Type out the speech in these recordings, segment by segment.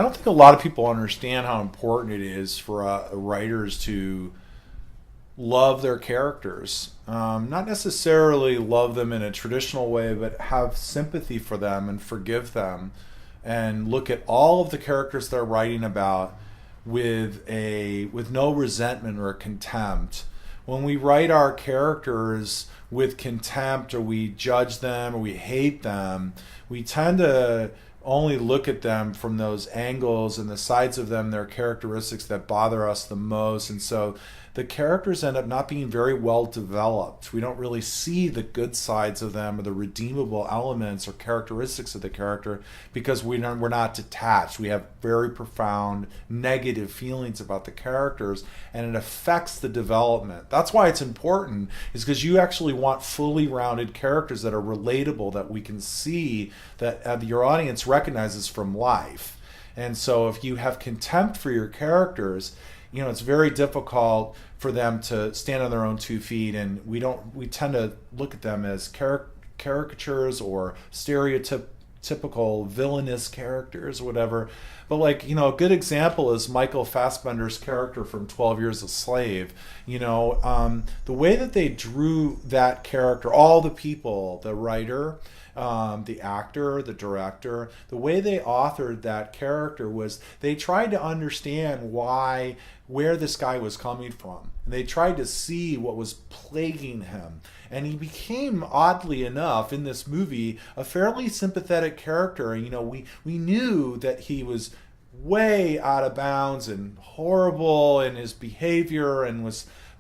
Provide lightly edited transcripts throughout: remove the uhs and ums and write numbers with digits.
don't think a lot of people understand how important it is for writers to love their characters. Not necessarily love them in a traditional way, but have sympathy for them and forgive them, and look at all of the characters they're writing about with no resentment or contempt. When we write our characters with contempt, or we judge them, or we hate them, we tend to only look at them from those angles and the sides of them, their characteristics that bother us the most. And so the characters end up not being very well developed. We don't really see the good sides of them, or the redeemable elements or characteristics of the character, because we're not detached. We have very profound negative feelings about the characters, and it affects the development. That's why it's important, is because you actually want fully rounded characters that are relatable, that we can see, that your audience recognizes from life. And so if you have contempt for your characters, it's very difficult for them to stand on their own 2 feet, and we tend to look at them as caricatures or stereotypical villainous characters or whatever. But a good example is Michael Fassbender's character from 12 Years a Slave. The way that they drew that character, all the people, the writer, the actor, the director, the way they authored that character was they tried to understand where this guy was coming from. And they tried to see what was plaguing him. And he became, oddly enough, in this movie, a fairly sympathetic character. We knew that he was way out of bounds and horrible in his behavior, and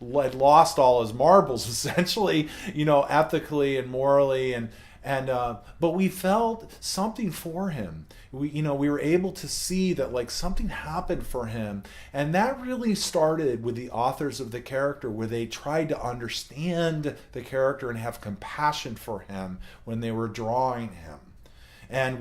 had lost all his marbles, essentially, ethically and morally, but we felt something for him. We were able to see that something happened for him, and that really started with the authors of the character, where they tried to understand the character and have compassion for him when they were drawing him. And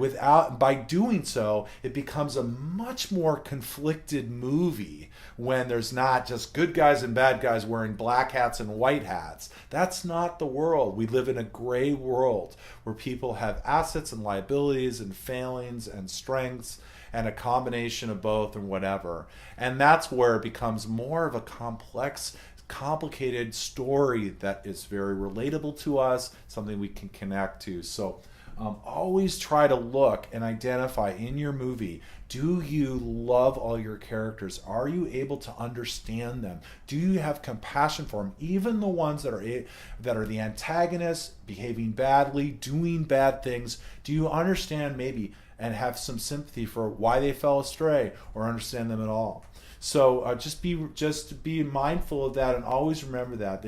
by doing so, it becomes a much more conflicted movie when there's not just good guys and bad guys wearing black hats and white hats. That's not the world. We live in a gray world where people have assets and liabilities and failings and strengths, and a combination of both, and whatever. And that's where it becomes more of a complex, complicated story that is very relatable to us, something we can connect to. So always try to look and identify in your movie, do you love all your characters? Are you able to understand them? Do you have compassion for them? Even the ones that are the antagonists, behaving badly, doing bad things, do you understand maybe and have some sympathy for why they fell astray, or understand them at all? So just be mindful of that, and always remember that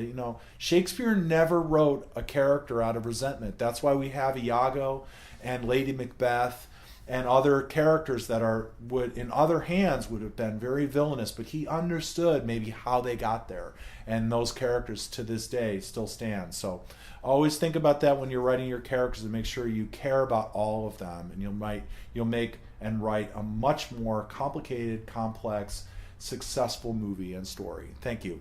Shakespeare never wrote a character out of resentment. That's why we have Iago and Lady Macbeth and other characters that would in other hands would have been very villainous, but he understood maybe how they got there, and those characters to this day still stand. So always think about that when you're writing your characters, and make sure you care about all of them, and you'll make and write a much more complicated, complex, successful movie and story. Thank you.